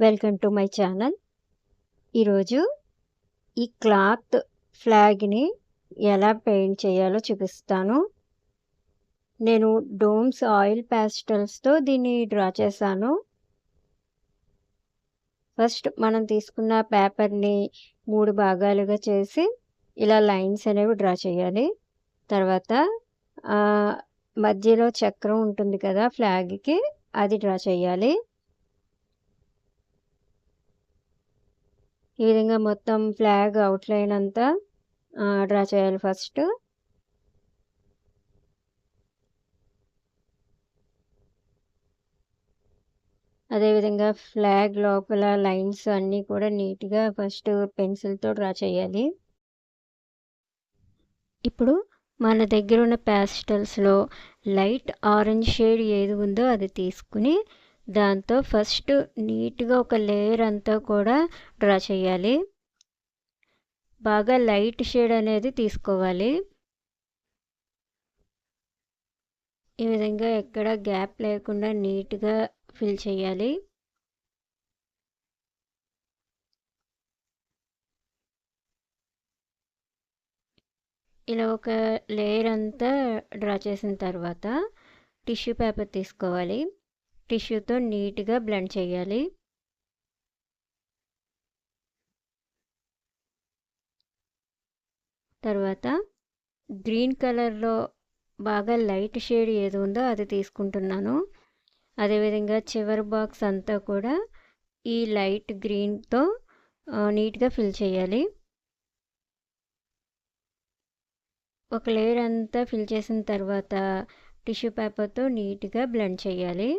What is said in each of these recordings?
Welcome to my channel. ఈరోజు ఈ cloth ఫ్లాగ్‌ని ఎలా పెయింట్ చేయాలో చూపిస్తాను. నేను డోమ్స్ ఆయిల్ పాస్టల్స్‌తో దీన్ని డ్రా చేశాను. ఫస్ట్ మనం తీసుకున్న పేపర్‌ని 3 భాగాలుగా చేసి ఇలా లైన్స్ అనేవి డ్రా చేయాలి. తర్వాత ఆహ్, మధ్యలో చక్రం ఉంటుంది కదా ఫ్లాగ్‌కి, అది డ్రా చేయాలి. ఈ విధంగా మొత్తం ఫ్లాగ్ అవుట్‌లైన్ అంతా డ్రా చేయాలి ఫస్ట్. అదేవిధంగా ఫ్లాగ్ లోపల లైన్స్ అన్నీ కూడా నీట్‌గా ఫస్ట్ పెన్సిల్‌తో డ్రా చేయాలి. ఇప్పుడు మన దగ్గరున్న పాస్టల్స్‌లో లైట్ ఆరెంజ్ షేడ్ ఏది ఉందో అది తీసుకుని, దాంతో ఫస్ట్ నీట్‌గా ఒక లేయర్ అంతా కూడా డ్రా చేయాలి. బాగా లైట్ షేడ్ అనేది తీసుకోవాలి. ఈ విధంగా ఎక్కడ గ్యాప్ లేకుండా నీట్‌గా ఫిల్ చేయాలి. ఇలా ఒక లేయర్ అంతా డ్రా చేసిన తర్వాత టిష్యూ పేపర్ తీసుకోవాలి. టిష్యూతో నీట్‌గా బ్లెండ్ చేయాలి. తర్వాత గ్రీన్ కలర్‌లో బాగా లైట్ షేడ్ ఏది ఉందో అది తీసుకుంటున్నాను. అదేవిధంగా చివరి బాక్స్ అంతా కూడా ఈ లైట్ గ్రీన్‌తో నీట్‌గా ఫిల్ చేయాలి. ఒక లేయర్ అంతా ఫిల్ చేసిన తర్వాత టిష్యూ పేపర్‌తో నీట్‌గా బ్లెండ్ చేయాలి.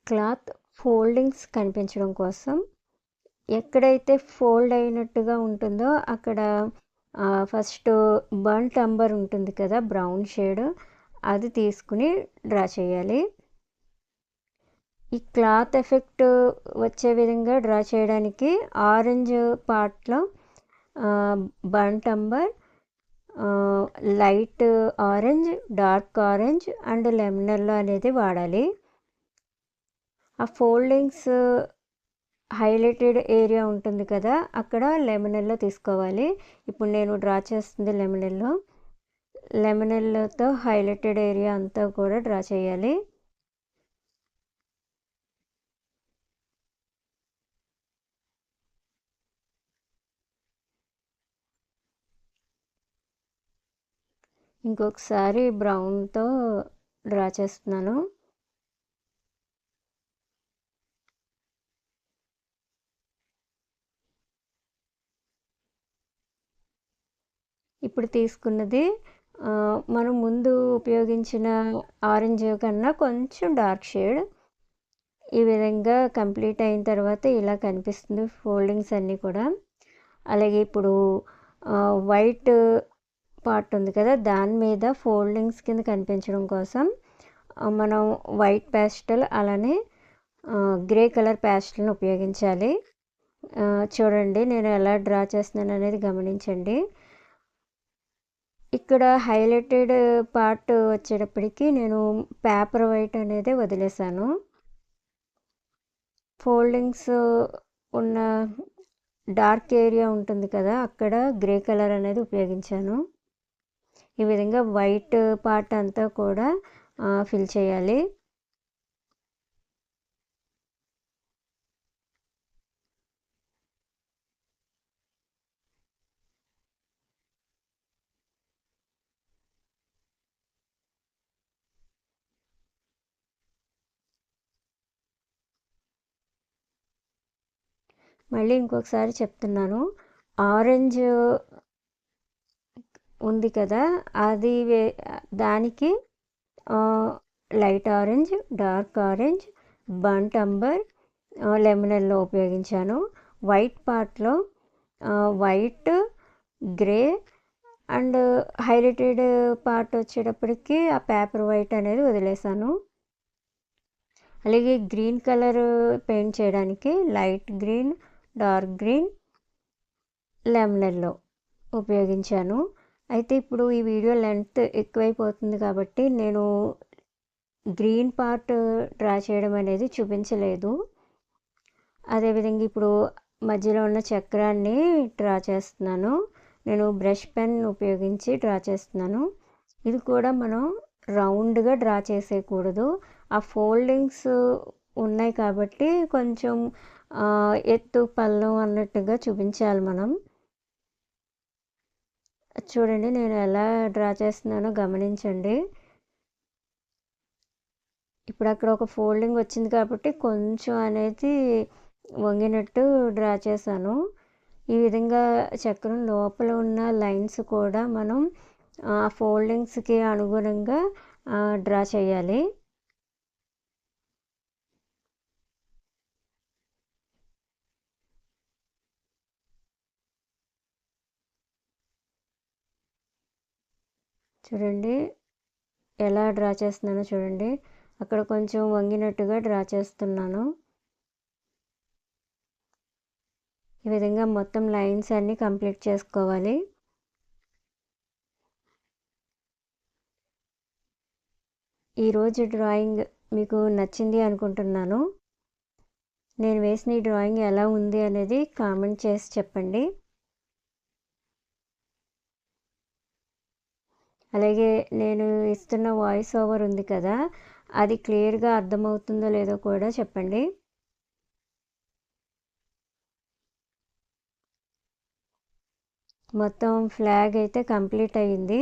క్లాత్ ఫోల్డింగ్స్ కనిపించడం కోసం ఎక్కడైతే ఫోల్డ్ అయినట్టుగా ఉంటుందో అక్కడ ఫస్ట్ బర్న్ట్ అంబర్ ఉంటుంది కదా బ్రౌన్ షేడ్, అది తీసుకుని డ్రా చేయాలి. ఈ క్లాత్ ఎఫెక్ట్ వచ్చే విధంగా డ్రా చేయడానికి ఆరెంజ్ పార్ట్లో burnt amber, light orange, dark orange and lemon yellow అనేది వాడాలి. ఆ ఫోల్డింగ్స్ హైలైటెడ్ ఏరియా ఉంటుంది కదా, అక్కడ లెమన్ యెల్లో తీసుకోవాలి. ఇప్పుడు నేను డ్రా చేస్తుంది లెమన్ యెల్లో. లెమన్ యెల్లోతో హైలైటెడ్ ఏరియా అంతా కూడా డ్రా చేయాలి. ఇంకొకసారి బ్రౌన్తో డ్రా చేస్తున్నాను. ఇప్పుడు తీసుకున్నది మనం ముందు ఉపయోగించిన ఆరెంజ్ కన్నా కొంచెం డార్క్ షేడ్. ఈ విధంగా కంప్లీట్ అయిన తర్వాత ఇలా కనిపిస్తుంది ఫోల్డింగ్స్ అన్నీ కూడా. అలాగే ఇప్పుడు వైట్ పార్ట్ ఉంది కదా, దాని మీద ఫోల్డింగ్స్ కింద కనిపించడం కోసం మనం వైట్ ప్యాస్టల్ అలానే గ్రే కలర్ ప్యాస్టల్ని ఉపయోగించాలి. చూడండి నేను ఎలా డ్రా చేస్తున్నాను అనేది గమనించండి. ఇక్కడ హైలైటెడ్ పార్ట్ వచ్చేటప్పటికి నేను పేపర్ వైట్ అనేది వదిలేసాను. ఫోల్డింగ్స్ ఉన్న డార్క్ ఏరియా ఉంటుంది కదా, అక్కడ గ్రే కలర్ అనేది ఉపయోగించాను. ఈ విధంగా వైట్ పార్ట్ అంతా కూడా ఫిల్ చేయాలి. మళ్ళీ ఇంకొకసారి చెప్తున్నాను, ఆరెంజ్ ఉంది కదా, అది దానికి light orange, dark orange, burnt amber, lemon yellow ఉపయోగించాను. వైట్ పార్ట్లో white, grey and highlighted part వచ్చేటప్పటికి ఆ పేపర్ వైట్ అనేది వదిలేసాను. అలాగే గ్రీన్ కలర్ పెయింట్ చేయడానికి light green, dark green, lemon yellow ఉపయోగించాను. అయితే ఇప్పుడు ఈ వీడియో లెంత్ ఎక్కువైపోతుంది కాబట్టి నేను గ్రీన్ పార్ట్ డ్రా చేయడం అనేది చూపించలేదు. అదేవిధంగా ఇప్పుడు మధ్యలో ఉన్న చక్రాన్ని డ్రా చేస్తున్నాను. నేను బ్రష్ పెన్ ఉపయోగించి డ్రా చేస్తున్నాను. ఇది కూడా మనం రౌండ్గా డ్రా చేసేయకూడదు. ఆ ఫోల్డింగ్స్ ఉన్నాయి కాబట్టి కొంచెం ఎత్తు పల్లం అన్నట్టుగా చూపించాలి మనం. చూడండి నేను ఎలా డ్రా చేస్తున్నానో గమనించండి. ఇప్పుడు అక్కడ ఒక ఫోల్డింగ్ వచ్చింది కాబట్టి కొంచెం అనేది వంగినట్టు డ్రా చేశాను. ఈ విధంగా చక్రం లోపల ఉన్న లైన్స్ కూడా మనం ఫోల్డింగ్స్కి అనుగుణంగా డ్రా చేయాలి. చూడండి ఎలా డ్రా చేస్తున్నానో చూడండి. అక్కడ కొంచెం వంగినట్టుగా డ్రా చేస్తున్నాను. ఈ విధంగా మొత్తం లైన్స్ అన్నీ కంప్లీట్ చేసుకోవాలి. ఈరోజు డ్రాయింగ్ మీకు నచ్చింది అనుకుంటున్నాను. నేను వేసిన ఈ డ్రాయింగ్ ఎలా ఉంది అనేది కామెంట్ చేసి చెప్పండి. అలాగే నేను ఇస్తున్న వాయిస్ ఓవర్ ఉంది కదా, అది క్లియర్గా అర్థమవుతుందో లేదో కూడా చెప్పండి. మొత్తం ఫ్లాగ్ అయితే కంప్లీట్ అయ్యింది.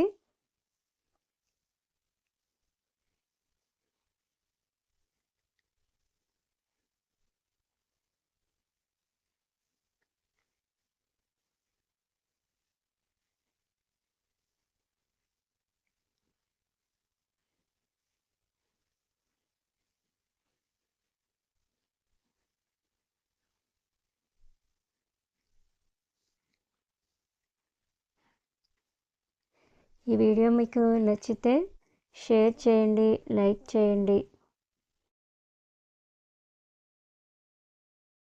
ఈ వీడియో మీకు నచ్చితే షేర్ చేయండి, లైక్ చేయండి,